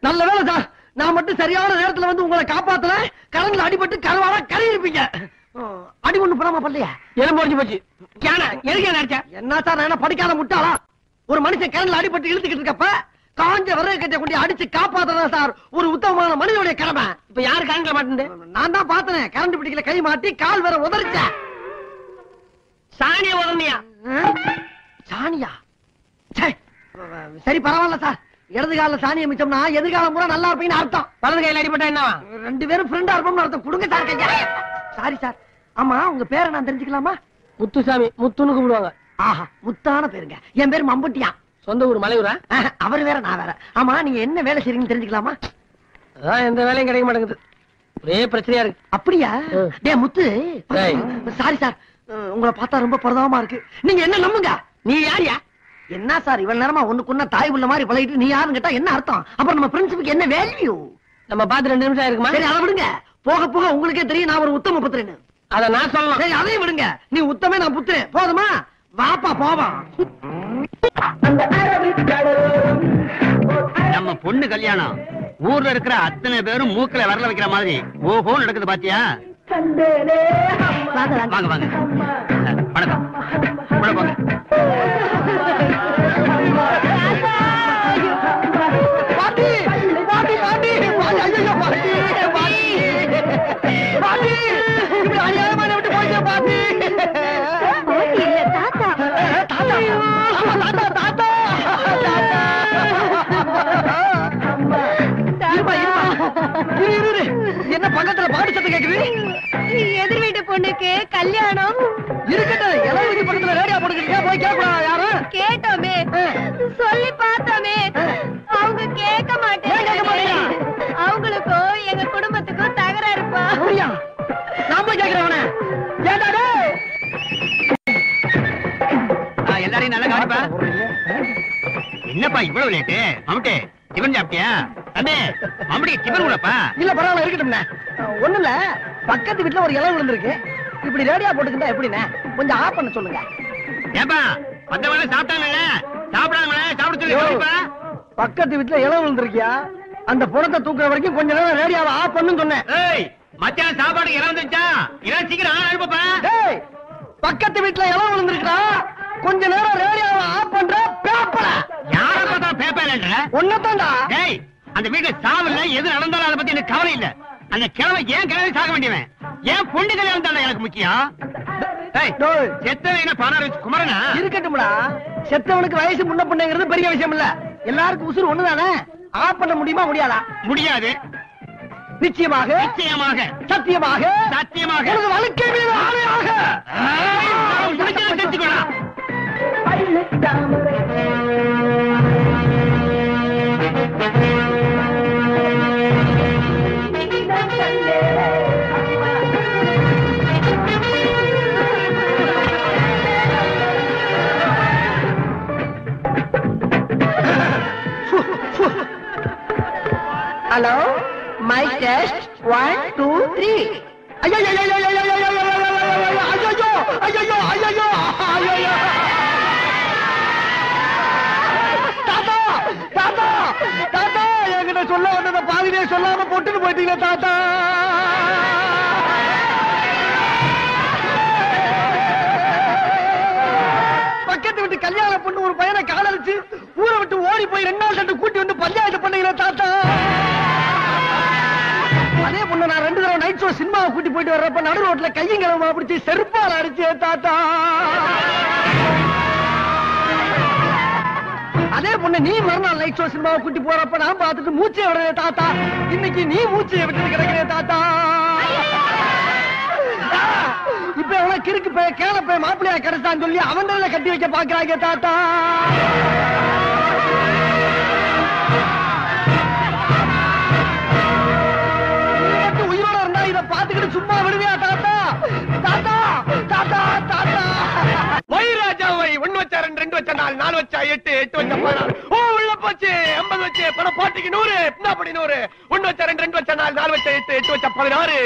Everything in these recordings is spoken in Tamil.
நல்ல வேலை சார், நான் மட்டும் சரியான நேரத்துல வந்து உங்களை காப்பாத்தல. கரண்ட்ல அடிபட்டு கருவாடா கறி இருப்பீங்க. அடி ஒண்ணு போடாம பண்ணலையா? எலும்பு உடைஞ்சு போச்சு. என்ன சார், நான் என்ன படிக்காத முட்டாளா? ஒரு மனுஷன் கரண்ட்ல அடிபட்டு இழுத்துக்கிட்டு இருக்கப்ப காஞ்ச விறகு கட்டை கொண்டு அடிச்சு காப்பாத்ததான் சார் ஒரு உத்தமமான மனிதனுடைய கடமை. இப்ப யாரு கரண்ட்ல மாட்டேன்? நான் தான் பார்த்தேன். கரண்ட் பிடிக்கல, கை மாட்டி கால் வேற உதறிச்ச. சாணியா உதறியா? சாணியா? சரி பரவாயில்ல சார். இடது கால சாணியை மிச்சம்னா எதிர்காலம் பூரா நல்லா இருப்பீங்கன்னு அர்த்தம். வலது கையில அடிபட்டா என்ன? ரெண்டு பேரும் ஃப்ரெண்டா இருப்போம்னு அர்த்தம். கொடுங்க சார் கையா. Sorry sir. ஆமா, உங்க பேரை நான் தெரிஞ்சுக்கலாமா? முத்துசாமி. முத்துன்னு கூப்பிடுவாங்க. ஆஹா, முத்தான பேருங்க. என் பேரு மம்பட்டியா. சொந்த ஊர் மலையூரா? அவர் வேற நான் வேற. ஆமா, நீங்க என்ன வேலை செய்றீங்கன்னு தெரிஞ்சுக்கலாமா? அதான் எந்த வேலையும் கிடைக்க மாட்டேங்குது. ஒரே பிரச்சனையா இருக்கு. அப்படியா? டேய் முத்து. சாரி சார், உங்களை பார்த்தா ரொம்ப பிரதாபமா இருக்கு. நீங்க என்ன நம்புங்க. நீ யாரியா? என்ன சார் இவ்வளவு நேரமா ஒண்ணுக்குன்னா தாய் உள்ள மாதிரி பழகிட்டு நீ யாருன்னு கேட்டா என்ன அர்த்தம்? அப்புறம் நம்ம பிரின்சிபுக்கு என்ன வேல்யூ? நம்ம பார்த்து 2 நிமிஷம் இருக்குமா? சரி அதை விடுங்க. போக போக உங்களுக்கே தெரியும் நான் ஒரு உத்தம புத்திரன்னு. அத நான் சொல்லலாம். சரி அதையும் விடுங்க. நீ உத்தமே, நான் புத்திரன். போதுமா? வாப்பா போவான். நம்ம பொண்ணு கல்யாணம் ஊர்ல இருக்கிற அத்தனை பேரும் மூக்கல வரல வைக்கிற மாதிரி ஓஹோ நடக்குது பாத்தியா? வாங்க வாங்க. வணக்கம். போங்க. பாட்டி பாட்டி பாட்டி ஐயோ பாட்டி பாட்டி பாட்டி இப்படி அநியாயமான விட்டு போயிட்டே பாட்டி. இல்ல தாத்தா. தாத்தா தாத்தா தாத்தா என்ன பக்கத்துல பாட்டு சத்தம் கேக்குது? எதிர் வீட்டு பொண்ணுக்கு கல்யாணம். இருக்கட்டும், எல்லாம் வீட்டு பக்கத்துல ரேடியோ போட்டுக்கிட்டு போய் கேட்கலாம். யாரும் கேட்டோமே, சொல்லி பார்த்தோமே, அவங்க கேட்க மாட்டேங்க. அவங்களுக்கும் எங்க குடும்பத்துக்கும் தகராறு இருப்பா. நான் போய் கேட்கிறவன எல்லாரையும் நல்லா கவனிப்பா. என்னப்பா இவ்வளவு லேட்டு? மம்முட்டி டிபன் சாப்பிட்டியா? அண்ணே மம்முடி டிபன் கூடப்பா. இல்ல பரவாயில்ல, இருக்கட்டும்ண்ணே. ஒண்ணு இல்ல, பக்கத்து வீட்டுல ஒரு இலை விழுந்திருக்கு. இப்படி ரேடியா போட்டுக்கிட்டா எப்படிண்ணே? கொஞ்சம் ஆஃப் பண்ண சொல்லுங்க. ஏப்பா மத்தவங்க சாப்பிட்டாங்கல்ல, சாப்பிடாமல சாப்பிட சொல்லி. பக்கத்து வீட்டுல இலை விழுந்திருக்கியா? அந்த புறத்தை தூக்குற வரைக்கும் கொஞ்ச நேரம் ரேடியோவை ஆஃப் பண்ணு சொன்னேன். ஏய் மத்தியானம் சாப்பாடு இலை வந்துச்சா? இலை சீக்கிரம் ஆன் அனுப்பப்பா. ஏய் பக்கத்து வீட்டுல இலை விழுந்திருக்கா? கொஞ்ச நேரம் ரேடியோவை ஆஃப் பண்ற பேப்பர. யார பார்த்தா பேப்பர்ன்ற? ஒன்னதான்டா. ஏய் அந்த வீட்டுல சாவல்ல எது நடந்தாலும் அதை பத்தி எனக்கு கவலை இல்ல. அந்த கிழமை ஏன் கிழமை சாக வேண்டியவன்? ஏன் பொண்ணு கல்யாணம் தானே எனக்கு முக்கியம். செத்தவன் பணம் குமரனா? இருக்கட்டும்டா, செத்தவனுக்கு வயசு முன்ன பொண்ணுங்கிறது பெரிய விஷயம் இல்ல. எல்லாருக்கும் உசுறு ஒண்ணுதானே. ஆஃப் பண்ண முடியுமா முடியாதா? முடியாது. நிச்சயமாக நிச்சயமாக சத்தியமாக சத்தியமாக உனது வாழ்க்கை மீது ஆணையாக தெரிஞ்சுக்கணும். Hello, my test 1 2 3. ஐயோ ஐயோ ஐயோ ஐயோ ஐயோ ஐயோ ஐயோ ஐயோ ஐயோ. தாத்தா தாத்தா தாத்தா, என்கிட்ட சொல்ல வந்தத பாதிலே சொல்லாம போட்டுட்டு போயிட்டீங்க தாத்தா. பக்கத்து விட்டு கல்யாணம் பண்ணு ஒரு பையனை காதலிச்சு ஊரை விட்டு ஓடி போய் 2 நாள் கண்டு கூட்டி வந்து பஞ்சாயத்து பண்ணீங்களே தாத்தா. அதே பொண்ணு நான் 2 தடவை நைட் ஷோ சினிமாவை கூட்டி போயிட்டு வர்றப்ப நடு ரோட்ல கையும் கிளம்ப பிடிச்சி செருப்பால் அடிச்சே தாத்தா. அதே பொண்ணு நீ மறுநாள் நைட் ஷோ சினிமாவை கூட்டி போறப்ப நான் பார்த்துட்டு மூச்சை விடுறே தாத்தா. இன்னைக்கு நீ மூச்சையை விட்டு கிடக்கிறே தாத்தா. இப்ப எவ்வளவு கிறுக்கு போய் கேள போய் மாப்பிள்ளையா கிடைச்சான்னு சொல்லி அவன் கட்டி வைக்க பாக்குறாங்க தாத்தா. வச்சா 4, 4 வச்சா 8, 8 வச்சா 16. ஓ உள்ள போச்சு. 50 வச்சு பணம் போட்டிக்கு 100. என்ன அப்படி 100? 1 வச்சா 2, 2 வச்சா 4, 4 வச்சா 8, 8 வச்சா 16.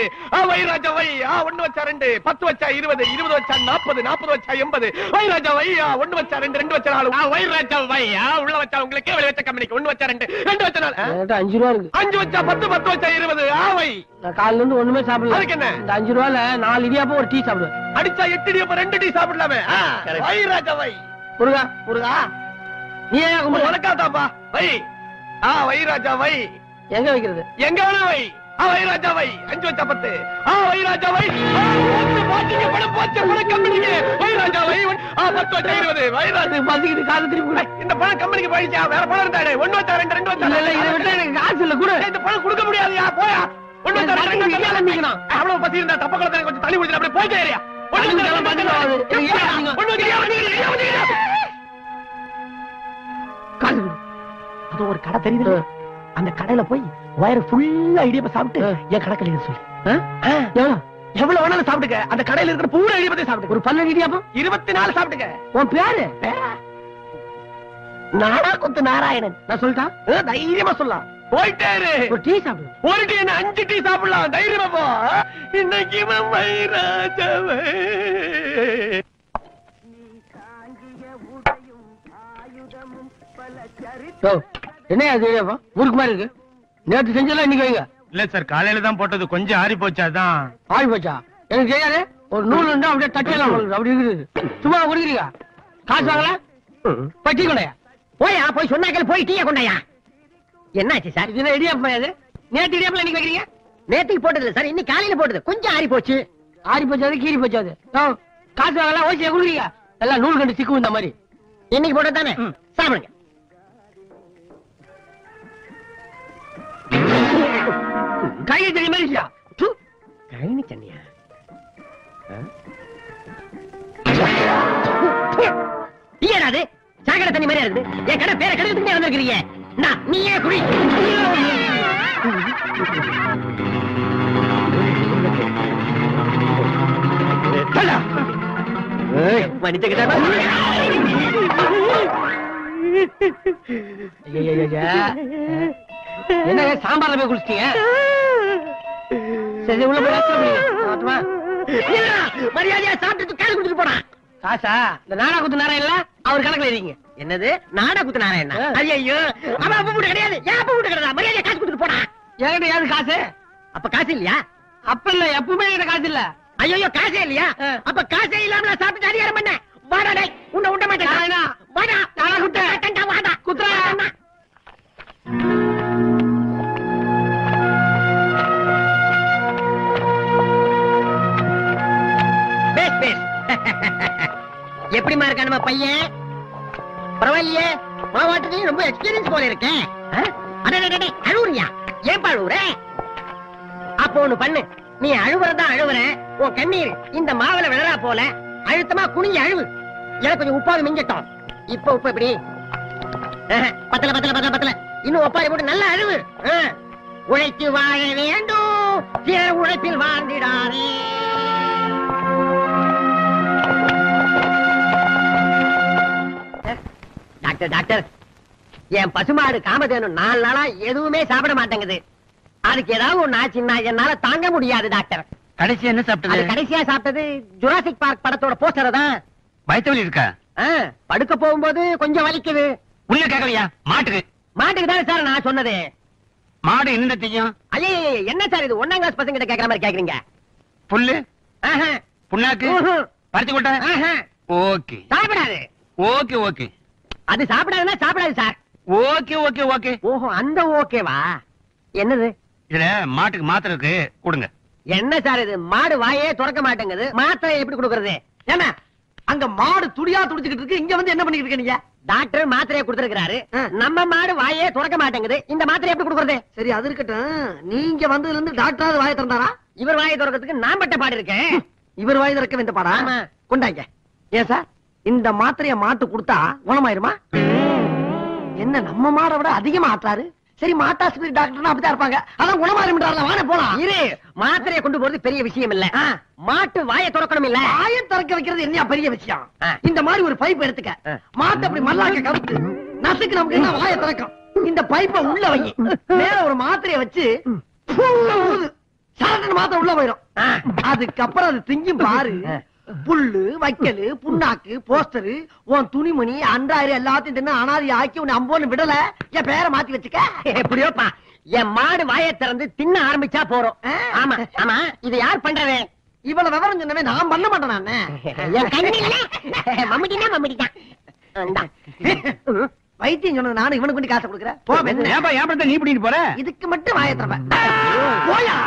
வை ராஜா வை. 1 வச்சா 2, 10 வச்சா 20, 20 வச்சா 40, 40 வச்சா 80. வை ராஜா வை. 1 வச்சா 2, 2 வச்சா 4. வை ராஜா வை. உள்ள வச்சா உங்களுக்கு வெளிய வச்ச கம்பெனிக்கு 1 வச்சா 2, 2 வச்சா 4. 5 ரூபா இருக்கு. 5 வச்சா 10, 10 வச்சா 20. வை. நான் காலையில இருந்து ஒண்ணுமே சாப்பிடல. அதுக்கு என்ன? இந்த 5 ரூபால 4 இடியாப்பம் ஒரு டீ சாப்பிடுவேன். அடிச்சா 8 டீ அப்ப 2 டீ சாப்பிடலாமே. வை ராஜா வை. முருகா முருகா நீ ஏன் கும்பிடு? உனக்காதாப்பா. வை. வை ராஜா வை. எங்க வைக்கிறது? எங்க வேணா வை. வை ராஜா வை. 5 வச்சா 10. வை ராஜா வை. போச்சு பணம் போச்சு பணம் கம்பெனிக்கு. வை ராஜா வை. 10 வச்சா 20. வை ராஜா பசிக்கிட்டு காசு திருப்பி கொடு. இந்த பணம் கம்பெனிக்கு போயிடுச்சா? வேற பணம் இருந்தாடே. 1 வச்சா 2, 2 வச்சா. இல்ல இதை விட்டு எனக்கு காசு இல்ல கூட. இந்த பணம் கொடுக்க முடியாதுயா. போயா. 1 வச்சா 2 வச்சா நிக்கணும். அவ்வளவு பசி இருந்தா தப்ப குளத்துல கொஞ்சம் தண்ணி குடிச்சு அப்படியே போயிட்டே ஏரியா. 1 வச்சா 1 காசு கொடு. அது ஒரு கடை தெரியுது. அந்த கடையில போய் வயிறு ஃபுல்லா இடியப்ப சாப்பிட்டு என் கணக்கில் எழுத சொல்லு. எவ்வளவு வேணாலும் சாப்பிட்டுக்க. அந்த கடையில இருக்கிற பூரா இடியப்பத்தை சாப்பிட்டு ஒரு 12 இடியாப்பம் 24 சாப்பிட்டுக்க. உன் பேரு நாடாக்குத்து நாராயணன். நான் சொல்லிட்டா தைரியமா சொல்லலாம். போயிட்டே இரு. ஒரு டீ சாப்பிடு. ஒரு டீ என்ன 5 டீ சாப்பிடலாம். தைரியமா போ. இன்னைக்கு வைராஜவே. என்ன அது இடியாப்பம் ஊருக்கு மாதிரி இருக்கு? நேற்று செஞ்சலாம் இன்னைக்கு வைங்க. இல்ல சார், காலையில தான் போட்டது, கொஞ்சம் ஆறி போச்சாதான். ஆடி போச்சா? எனக்கு தெரியாது. ஒரு நூல் இருந்தா அப்படியே தட்டியெல்லாம் அப்படி இருக்குது. சும்மா குடிக்கிறீங்க. காசு வாங்கல போய் டீ கொண்டாயா. போயா போய் சொன்னாக்கள் போய் டீயா கொண்டாயா. என்னாச்சு சார்? இது இடியாப்பம் அது. நேற்று இடியாப்பம் இன்னைக்கு வைக்கிறீங்க. நேத்துக்கு போட்டது சார், இன்னைக்கு காலையில போட்டது. கொஞ்சம் ஆறி போச்சு. ஆடி போச்சாது கீறி போச்சாது. காசு வாங்கல ஓசியா குடுக்குறீங்க. எல்லாம் நூல் கண்டு சிக்கும் இந்த மாதிரி. இன்னைக்கு போட்டது தானே, சாப்பிடுங்க. கையை தெரிய மாதிரி கழனி தண்ணியா? டீயடாது சாக்கடை தண்ணி மாதிரி இருக்குது. என் கடை பேரை கெடுக்கிறதுக்கு வந்திருக்கிறீங்க. நீ ஏன் குடி? என்ன சாம்பார்ல போய் குளிச்சிட்டீங்க? சரி உள்ள போய் மரியாதையா சாப்பிட்டு காசு கொடுத்துட்டு போனா. காசா? இந்த நாடா குத்து நாராயணன் இல்ல அவர் கணக்குல இருக்கீங்க. என்னது நாடா குத்து நாராயணா? ஐயோ அவன் அப்ப வீட்டு கிடையாது. ஏன் அப்ப வீட்டு கிடையாது? மரியாதையா காசு கொடுத்துட்டு போனா. என்கிட்ட ஏது காசு? அப்ப காசு இல்லையா? அப்ப இல்ல, எப்பவுமே என்கிட்ட காசு இல்ல. ஐயோ காசே இல்லையா? அப்ப காசே இல்லாம நான் சாப்பிட்டு அதிகாரம் பண்ண. வாடா டேய், உன்னை விட மாட்டேன். வாடா நாடா குத்து வாடா குத்துறா. Base base. எப்படிமா இருக்கா நம்ம பையன்? பரவாயில்லையே, மாவாட்டத்தையும் ரொம்ப எக்ஸ்பீரியன்ஸ் போல இருக்கேன். அழுவுறியா? ஏன் அழுவுற? அப்போ ஒண்ணு பண்ணு, நீ அழுவுறதான் அழுவுற. உன் கண்ணீர் இந்த மாவுல விழறா போல அழுத்தமா குனிஞ்சு அழுவு. எனக்கு கொஞ்சம் உப்பாவி மிஞ்சட்டும். இப்ப உப்பு எப்படி? பத்தல பத்தல பத்தல பத்தல. இன்னும் ஒப்பாரி போட்டு நல்லா அழுவு. உழைத்து வாழ வேண்டும், சிலர் உழைப்பில் வாழ்ந்திடாதே. டாக்டர் டாக்டர், என் பசுமாடு காமதேனு 4 நாளா எதுவுமே சாப்பிட மாட்டேங்குது. அதுக்கு ஏதாவது ஒண்ணு ஆச்சுன்னா என்னால தாங்க முடியாது டாக்டர். கடைசி என்ன அது சாப்பிட்டது? கடைசியா சாப்பிட்டது ஜுராசிக் பார்க் படத்தோட போஸ்டர் தான். வயிற்று வலி இருக்கா? படுக்க போகும்போது கொஞ்சம் வலிக்குது. உள்ள கேட்கலையா? மாட்டுக்கு மாட்டுக்கு தானே சார் நான் சொன்னது. மாடு என்ன செய்யும்? ஐயே என்ன சார் இது 1ஆம் கிளாஸ் பசங்க கிட்ட கேக்குற மாதிரி கேக்குறீங்க? புல்லு, புண்ணாக்கு, பறிச்சு கொட்ட. ஓகே சாப்பிடாது. Okay okay. அது சாப்பிடாதுன்னா சாப்பிடாது சார். Okay okay okay. ஓஹோ அந்த ஓகேவா? என்னது? இதுல மாட்டுக்கு மாத்திரை இருக்கு, கொடுங்க. என்ன சார் இது? மாடு வாயே திறக்க மாட்டேங்குது, மாத்திரை எப்படி கொடுக்கறது? என்ன அங்க மாடு துடியா துடிச்சுக்கிட்டு இருக்கு, இங்க வந்து என்ன பண்ணிட்டு இருக்க நீங்க? டாக்டர் மாத்திரையை கொடுத்திருக்காரு. நம்ம மாடு வாயே திறக்க மாட்டேங்குது, இந்த மாத்திரை எப்படி கொடுக்கறது? சரி அது இருக்கட்டும். நீங்க வந்ததுல இருந்து டாக்டர் வாயை திறந்தாரா? இவர் வாயை திறக்கிறதுக்கு நான் பட்ட பாடு இருக்கேன். இவர் வாய் திறக்க இந்த பாடா? கொண்டாங்க. ஏன் சார் இந்த மாத்திரைய மாட்டு கொடுத்தா குணமாயிருமா? என்ன நம்ம மாடை விட அதிகமா ஆட்டாரு? சரி மாட்டாஸ்பத்திரி டாக்டர்னா அப்படிதான் இருப்பாங்க. அதான் குணமாறிட்டார்ல, வாங்க போலாம். இரு, மாத்திரையை கொண்டு போறது பெரிய விஷயம் இல்ல. மாட்டு வாயை திறக்கணும் இல்ல. வாயை திறக்க வைக்கிறது என்ன பெரிய விஷயம்? இந்த மாதிரி ஒரு பைப் எடுத்துக்க, மாட்டை அப்படி மல்லாக்க கவுத்து நசுக்கு, நமக்கு என்ன வாயை திறக்கும். இந்த பைப்பை உள்ள வை, மேல ஒரு மாத்திரையை வச்சு மாத்திரை உள்ள போயிடும். அதுக்கப்புறம் அது திங்கும் பாரு. புல்லு, வைக்கலு, புண்ணாக்கு, போஸ்டரு, உன் துணிமணி, அன்றாயிரம் எல்லாத்தையும் தின்னு அனாதி ஆக்கி உன்னை அம்போன்னு விடல. என் பேரை மாத்தி வச்சுக்க. எப்படியோப்பா, என் மாடு வாயை திறந்து தின்ன ஆரம்பிச்சா போறோம். ஆமா ஆமா, இது யார் பண்றது? இவ்வளவு விவரம் சொன்னவே நான் பண்ண மாட்டேன். நானு என் கண்ணில்ல மம்முடினா மம்முடிதான். வைத்தியம் சொன்னது நானும் இவனுக்கு கொண்டு காசை கொடுக்குறேன். போ, நீ பிடிட்டு போற? இதுக்கு மட்டும் வாயை திறப்பேன். போயா.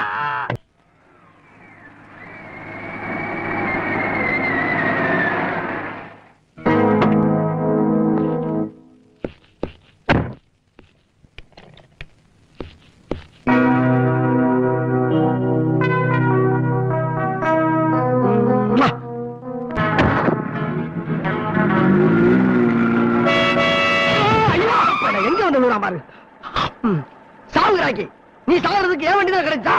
சாவுகிறாக்கி, நீ சாகுறதுக்கு ஏன் வண்டி தான் கிடைச்சா?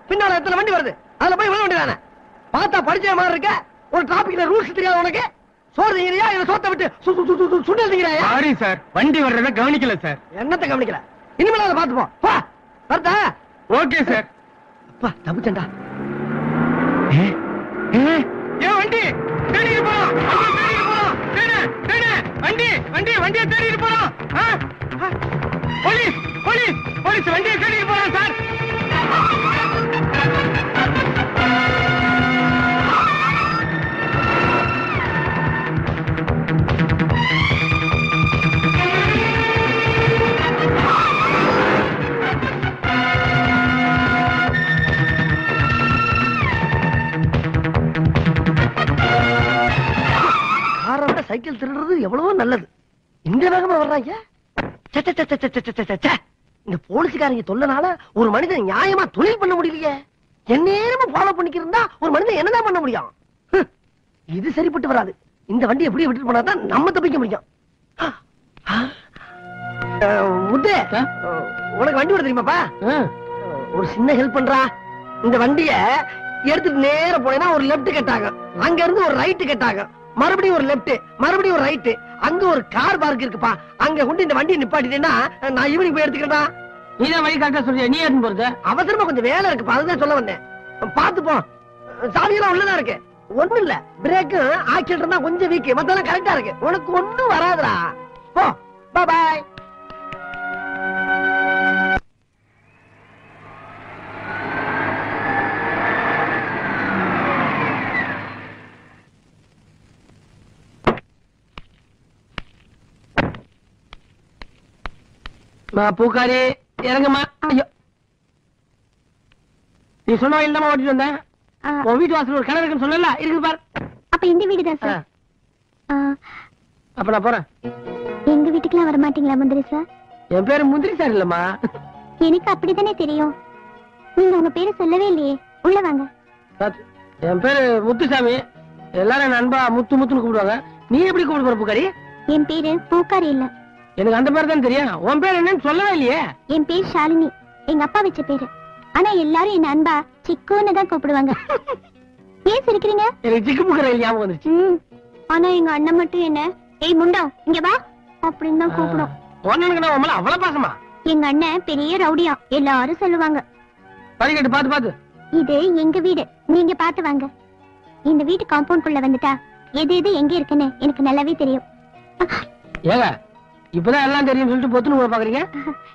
பின்னால எத்தனை வண்டி வருது, அதுல போய் விழ வேண்டியதானே? பார்த்தா படிச்ச மாதிரி இருக்க, ஒரு டிராபிக்ல ரூல்ஸ் தெரியாது உனக்கு. சோறு திங்கிறியா இல்ல சோத்தை விட்டு சுண்டல் திங்கிறாயா? சாரி சார், வண்டி வர்றத கவனிக்கல சார். என்னத்தை கவனிக்கல? இனிமேல அதை பார்த்துப்போம். வரதா? Okay sir. அப்பா தப்புச்சண்டா. ஏன் வண்டி தேடிட்டு போறோம், வண்டி வண்டி வண்டியை தேடிட்டு போறோம். போலீஸ் போலீஸ் போலீஸ் வண்டியை தேடிட்டு போறோம் சார். சைக்கிள் திருடுறது எவ்வளவோ நல்லது. இந்த வேகமா வர்றாங்க. இந்த போலீஸ்காரங்க தொல்லனால ஒரு மனிதன் நியாயமா தொழில் பண்ண முடியலையே. எந்நேரமா ஃபாலோ பண்ணிக்கிருந்தா ஒரு மனிதன் என்னதான் பண்ண முடியும்? இது சரிப்பட்டு வராது. இந்த வண்டி எப்படி விட்டுட்டு போனாதான் நம்ம தப்பிக்க முடியும். முத்து, உனக்கு வண்டி ஓட தெரியுமாப்பா? ஒரு சின்ன ஹெல்ப் பண்றா. இந்த வண்டிய எடுத்துட்டு நேர போனேன்னா ஒரு லெப்ட் கட் ஆகும், அங்க இருந்து ஒரு ரைட் கட் ஆகும், மறுபடியும் ஒரு லெப்ட், மறுபடியும் ஒரு ரைட். அங்க ஒரு கார் பார்க் இருக்குப்பா, அங்க கொண்டு இந்த வண்டியை நிப்பாட்டிட்டேன்னா நான் ஈவினிங் போய் எடுத்துக்கிறதா. நீதான் வழி கரெக்டா சொல்றியா? நீ எடுத்து போறது? அவசரமா கொஞ்சம் வேலை இருக்குப்பா, அதுதான் சொல்ல வந்தேன். பாத்துப்போம், சாவியெல்லாம் உள்ளதான் இருக்கு. ஒண்ணு இல்ல, பிரேக்கு ஆக்சிடென்ட் தான் கொஞ்சம் வீக், மத்தெல்லாம் கரெக்டா இருக்கு. உனக்கு ஒண்ணும் வராதுடா. போ, பாய். பூக்காரி இறங்குமா. ஐயோ, நீ சொன்ன வயல் தான் ஓட்டிட்டு வந்தேன். உன் வீட்டு வாசல் ஒரு கிணறு இருக்குன்னு சொன்னல, இருக்கு பாரு. அப்ப இந்த வீடு தான் சார். அப்ப நான் போறேன். எங்க வீட்டுக்குலாம் வர மாட்டீங்களா முந்திரி சார்? என் பேரு முந்திரி சார் இல்லம்மா. எனக்கு அப்படித்தானே தெரியும். நீங்க உங்க பேரை சொல்லவே இல்லையே. உள்ள வாங்க. என் பேரு முத்துசாமி, எல்லாரும் என் அன்பா முத்து முத்துன்னு கூப்பிடுவாங்க. நீ எப்படி கூப்பிடு போற பூக்காரி? என் பேரு பூக்காரி இல்ல. எனக்கு அந்த மாதிரி தான் தெரியும். உன் பேர் என்னன்னு சொல்லவே இல்லையே. என் பேர் ஷாலினி, எங்க அப்பா வச்ச பேரு. ஆனா எல்லாரும் என்ன அன்பா சிக்குன்னு தான் கூப்பிடுவாங்க. ஏன் சிரிக்கிறீங்க? எனக்கு சிக்கு பூக்கிற ஞாபகம் வந்துருச்சு. ஆனா எங்க அண்ணன் மட்டும் என்ன ஏய் முண்டா இங்க வா அப்படின்னு தான் கூப்பிடும். ஒண்ணுக்கு நான் உன் மேல அவ்வளவு பாசமா? எங்க அண்ணன் பெரிய ரவுடியா, எல்லாரும் சொல்லுவாங்க. படிக்கட்டு பாத்து பாத்து. இது எங்க வீடு, நீங்க பாத்து வாங்க. இந்த வீட்டு காம்பவுண்ட்குள்ள வந்துட்டா எது எது எங்க இருக்குன்னு எனக்கு நல்லாவே தெரியும். ஏங்க இப்பதான் எல்லாம் தெரியும் சொல்லிட்டு பொத்துன்னு பாக்குறீங்க?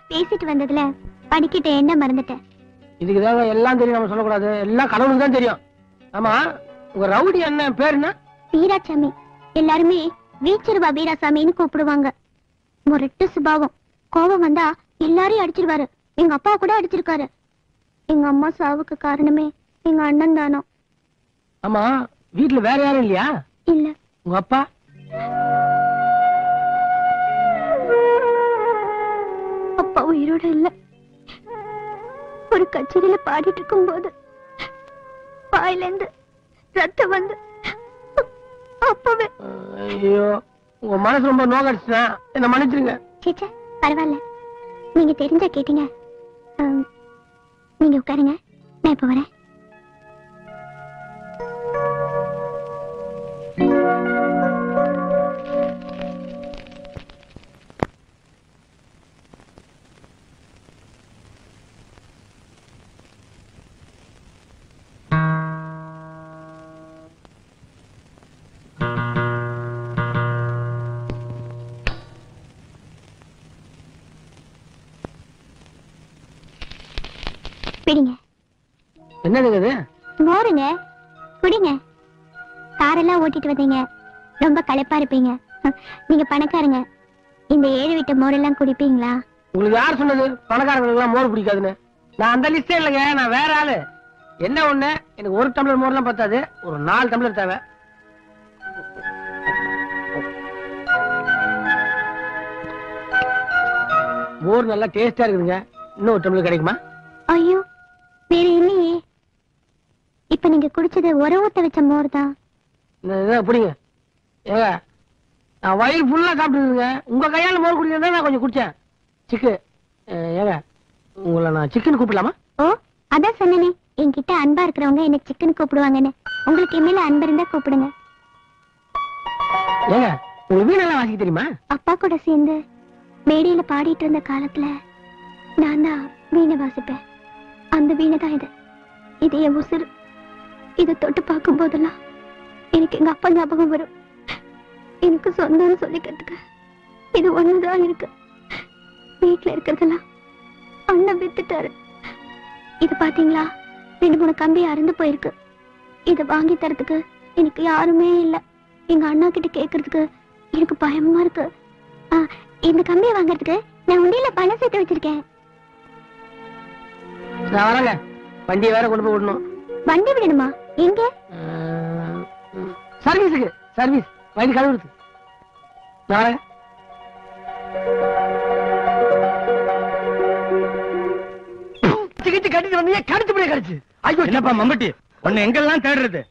பேசிட்டு வந்ததுல படிக்கிட்ட என்ன மறந்துட்டேன். இதுக்குதாங்க எல்லாம் தெரியும் நம்ம சொல்லக்கூடாது, எல்லாம் கடவுளுக்கு தான் தெரியும். ஆமா, உங்க ரவுடி அண்ணன் பேர் என்ன? வீராசாமி. எல்லாருமே வீச்சருவா வீராசாமின்னு கூப்பிடுவாங்க. முரட்டு சுபாவம், கோபம் வந்தா எல்லாரையும் அடிச்சிருவாரு. எங்க அப்பா கூட அடிச்சிருக்காரு. எங்க அம்மா சாவுக்கு காரணமே எங்க அண்ணன் தானோ. ஆமா, வீட்டுல வேற யாரும் இல்லையா? இல்ல. உங்க அப்பா? அப்பா உயிரோட இல்ல. ஒரு கச்சேரியில பாடிட்டு இருக்கும் போது வாயில இருந்து ரத்தம் வந்து அப்பவே. ஐயோ, உங்க மனசு ரொம்ப நோக்கடிச்சுதான், என்ன மன்னிச்சிருங்க. சேச்சே பரவாயில்ல. நீங்க தெரிஞ்சா கேட்டீங்க. நீங்க உட்காருங்க, நான் இப்ப வரேன். பிடிங்க. என்னதுங்க இது? மோருங்க, குடிங்க. காரெல்லாம் ஓட்டிட்டு வந்தீங்க, ரொம்ப களைப்பா இருப்பீங்க. நீங்க பணக்காரங்க, இந்த 7 வீட்டு மோரெல்லாம் குடிப்பீங்களா? உங்களுக்கு யார் சொன்னது பணக்காரங்களுக்கு எல்லாம் மோர் பிடிக்காதுன்னு? நான் அந்த லிஸ்டே இல்லைங்க, நான் வேற ஆளு. என்ன ஒண்ணு, எனக்கு 1 டம்ளர் மோர்லாம் பத்தாது, ஒரு 4 டம்ளர் தேவை. மோர் நல்லா டேஸ்டா இருக்குதுங்க, இன்னும் 1 டம்ளர் கிடைக்குமா? ஐயோ, வேற இல்லையே. இப்ப நீங்க குடிச்சது ஊத்த வச்ச மோர் தான். புடிங்க. ஏங்க, நான் வயிறு ஃபுல்லா சாப்பிட்டுருங்க, உங்க கையால மோர் குடிக்கிறதா நான் கொஞ்சம் குடிச்சேன். சிக்கு ஏங்க, உங்களை நான் சிக்கன் கூப்பிடலாமா? ஓ, அதான் சொன்னேனே, என்கிட்ட அன்பா இருக்கிறவங்க என்ன சிக்கன் கூப்பிடுவாங்கன்னு. உங்களுக்கு என் அன்பு இருந்தா கூப்பிடுங்க. ஏங்க, உங்களுக்கு வீணெல்லாம் வாசிக்க தெரியுமா? அப்பா கூட சேர்ந்து மேடையில பாடிட்டு இருந்த காலத்துல நான் தான் வீணை வாசிப்பேன். அந்த வீணை தான் இது என் உசுறு. இதை தொட்டு பார்க்கும் போதெல்லாம் எனக்கு எங்க அப்பா ஞாபகம் வரும். எனக்கு சொந்தம்னு சொல்லிக்கிறதுக்கு இது ஒண்ணுதான் இருக்கு. வீட்டுல இருக்கிறதெல்லாம் அண்ணன் வித்துட்டாரு. இது பாத்தீங்களா, 2-3 கம்பி அறுந்து போயிருக்கு. இதை வாங்கி தரதுக்கு எனக்கு யாருமே இல்ல. எங்க அண்ணா கிட்ட கேக்குறதுக்கு எனக்கு பயமா இருக்கு. இந்த கம்பியை வாங்கறதுக்கு நான் உண்டியில பணம் சேர்த்து வச்சிருக்கேன். நான் வரேங்க, வண்டியை வேற கொண்டு போய் விடணும். வண்டி விடணுமா? எங்க? சர்வீஸுக்கு. சர்வீஸ் வண்டி கழுவுறது. நான் வரேன். கட்டிட்டு வந்தீங்க, கடிச்சு போய் கடிச்சு. ஐயோ, என்னப்பா மம்பட்டி, உன்னை எங்கெல்லாம் தேடுறது?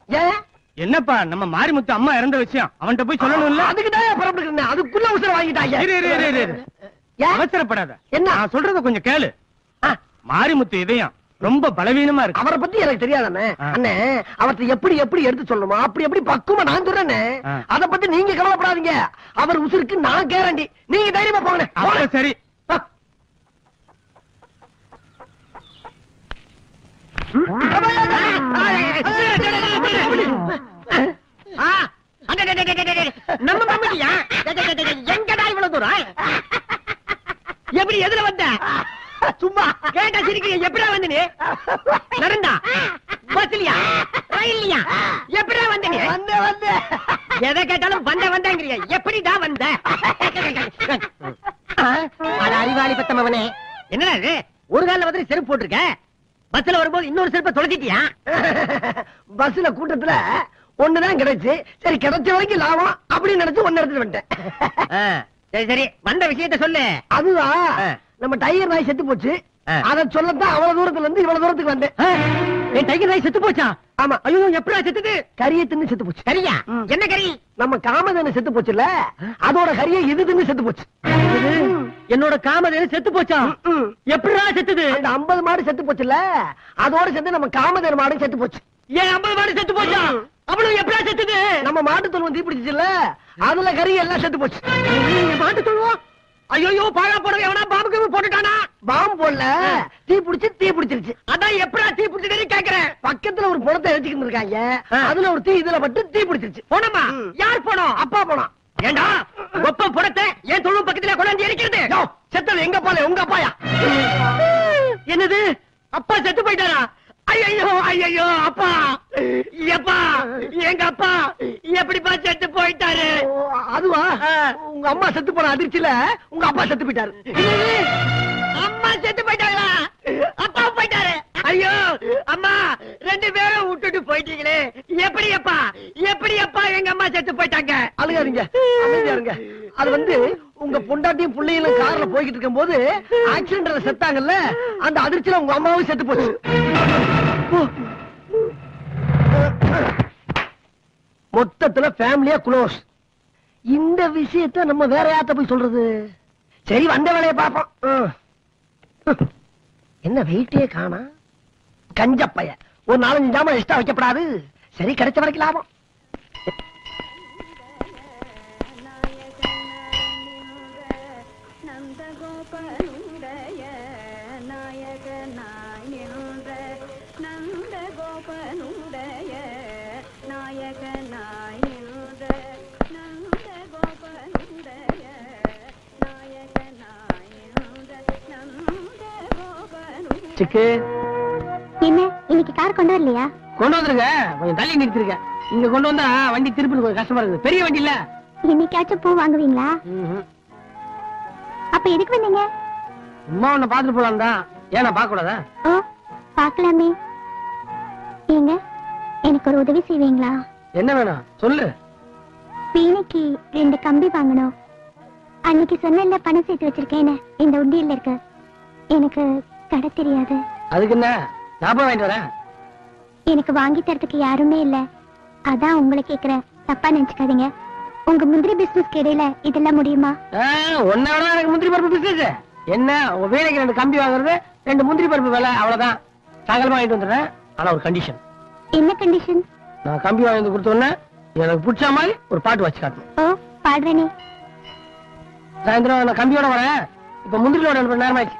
ஏன் என்னப்பா, நம்ம மாரிமுத்து அம்மா இறந்த விஷயம் அவன்கிட்ட போய் சொல்லணும் இல்ல? அதுக்கு தான் புறப்பட்டு அதுக்குள்ள உசுர வாங்கிட்டாங்க. அவசரப்படாத, என்ன நான் சொல்றத கொஞ்சம் கேளு. மாரிமுத்து இதயம் ரொம்ப பலவீனமா இருக்கு. அவரை பத்தி எனக்கு தெரியாதானே அண்ணே. அவர்கிட்ட எப்படி எப்படி எடுத்து சொல்லணுமா அப்படி எப்படி பக்குவமா நான் சொல்றேனே. அத பத்தி நீங்க கவலைப்படாதீங்க. அவர் உசுருக்கு நான் கேரண்டி. நீங்க தைரியமா போங்க. சரி. நம்ம மம்மிட்டியா? எங்கடா இவ்வளவு தூரம்? எப்படி எதுல வந்த? சும்மா கேட்டா சிரிக்கிறீங்க. எப்படா வந்து நீ நடந்தா? பஸ்லியா ரயில்லையா? எப்படா வந்து நீ? வந்து எதை கேட்டாலும் வந்தேங்கிறீங்க. எப்படிடா வந்த? அட அறிவாளி பத்தமவனே, என்னடா இது? ஒரு கால வந்து செருப்பு போட்டிருக்க, பஸ்ல வரும்போது இன்னொரு செருப்பை தொலைச்சிட்டியா? பஸ்ல கூட்டத்துல ஒண்ணுதான் கிடைச்சு, சரி கிடைச்ச வரைக்கும் லாபம் அப்படின்னு நினைச்சு ஒன்னு எடுத்துட்டு வந்துட்டேன். சரி சரி, வந்த விஷயத்த சொல்லு. அதுதான், நம்ம டைகர் நாய் செத்து போச்சு. அத சொல்லத்தான் அவ்வளவு தூரத்துல இருந்து இவ்வளவு தூரத்துக்கு வந்தேன். என் டைகர் நாய் செத்து போச்சா? ஆமா. ஐயோ, எப்படா செத்துது? கறியை தின்னு செத்து போச்சு. கரியா? என்ன கறி? நம்ம காமதேனு செத்து போச்சுல, அதோட கறியை இது தின்னு செத்து போச்சு. என்னோட காமதேனு செத்து போச்சா? எப்படா செத்துது? அந்த 50 மாடு செத்து போச்சுல, அதோட சேர்ந்து நம்ம காமதேனு மாடும் செத்து போச்சு. ஏன் 50 மாடு செத்து போச்சா? அவ்வளவு எப்படா செத்துது? நம்ம மாட்டு தொழுவம் தீப்பிடிச்சுல, அதுல கறி எல்லாம் செத்து போச்சு. மாட்டு தொழுவம்? ஐயோ, பாழா போடவே எவனா பாம்புக்கு போட்டுட்டானா? பாம்பு போடல, தீ பிடிச்சிருச்சு. அதான் எப்படா தீ பிடிச்சதுன்னு கேக்குறேன். பக்கத்துல ஒரு புணத்தை எரிச்சுக்கிட்டு இருக்காங்க, அதுல ஒரு தீ இதுல பட்டு தீ பிடிச்சிருச்சு. போனமா? யார் போனோம்? அப்பா போனோம். ஏண்டா ஒப்ப புறத்தை என் தொழுவம் பக்கத்துல கொண்டாந்து எரிக்கிறது? செத்தது எங்க அப்பால? உங்க அப்பாயா? என்னது, அப்பா செத்து போயிட்டாரா? ஐயோ ஐயோ, அப்பா எப்பா, எங்க அப்பா எப்படிப்பா செத்து போயிட்டாரு? அதுவா, உங்க அம்மா செத்து போன அதிர்ச்சியில உங்க அப்பா செத்து போயிட்டாரு. அம்மா செத்து போயிட்டாங்களா? அப்பா போயிட்டாரு. ஐயோ அம்மா, 2 பேரும் விட்டுட்டு போயிட்டீங்களே. எப்படி அப்பா எங்க அம்மா செத்து போயிட்டாங்க? அழுகாதீங்க, அமைதியா இருங்க. அது வந்து உங்க பொண்டாட்டியும் பிள்ளைகளும் கார்ல போய்கிட்டு இருக்கும் போது ஆக்சிடென்ட்ல செத்தாங்கல்ல, அந்த அதிர்ச்சியில உங்க அம்மாவும் செத்து போச்சு. மொத்தத்துல ஃபேமிலியா க்ளோஸ். இந்த விஷயத்தை நம்ம வேற யார்ட்ட போய் சொல்றது? சரி வந்த வேலையை பார்ப்போம். என்ன வெயிட்டே காணா கஞ்சப்பைய. ஒரு 4-5 ஜாமான் எக்ஸ்ட்ரா வைக்கப்படாது. சரி கிடைச்ச வரைக்கும் லாபம். சிக்கு என்ன இன்னைக்கு கார் கொண்டு வரலையா? கொண்டு வந்துருங்க. கொஞ்சம் தள்ளி நிறுத்திருக்க. இங்க கொண்டு வந்தா வண்டி திருப்பி கொஞ்சம் கஷ்டமா இருக்குது. பெரிய வண்டி இல்ல. இன்னைக்காச்சும் பூ வாங்குவீங்களா? அப்ப எதுக்கு வந்தீங்க? அம்மா உன்னை பாத்துட்டு போலாம் தான். ஏன் நான் பார்க்க கூடாதா? ஓ பாக்கலாமே. ஏங்க எனக்கு ஒரு உதவி செய்வீங்களா? என்ன வேணும் சொல்லு. வீணைக்கு 2 கம்பி வாங்கணும். அன்னைக்கு சொன்ன பணம் சேர்த்து வச்சிருக்கேன். இந்த உண்டியல்ல இருக்கு. எனக்கு கடை தெரியாது. அதுக்கு என்ன ஞாபகம் வாங்கிட்டு வரேன். எனக்கு வாங்கி தரத்துக்கு யாருமே இல்ல. அதான் உங்களை கேக்குறேன். தப்பா நினைச்சுக்காதீங்க. உங்க முந்திரி பிசினஸ்க்கு இடையில இதெல்லாம் முடியுமா? ஒன்னோட எனக்கு முந்திரி பருப்பு பிசினஸ் என்ன? உங்க வேலைக்கு 2 கம்பி வாங்குறது 2 முந்திரி பருப்பு வேலை அவ்வளவுதான். சாயங்காலமா வாங்கிட்டு வந்துடுறேன். ஆனா ஒரு கண்டிஷன். என்ன கண்டிஷன்? நான் கம்பி வாங்கி வந்து கொடுத்தோன்னே எனக்கு பிடிச்ச மாதிரி ஒரு பாட்டு வச்சு காட்டணும். ஓ பாடுறேனே. சாயந்தரம் நான் கம்பியோட வரேன். இப்ப முந்திரியோட நேரமாச்சு.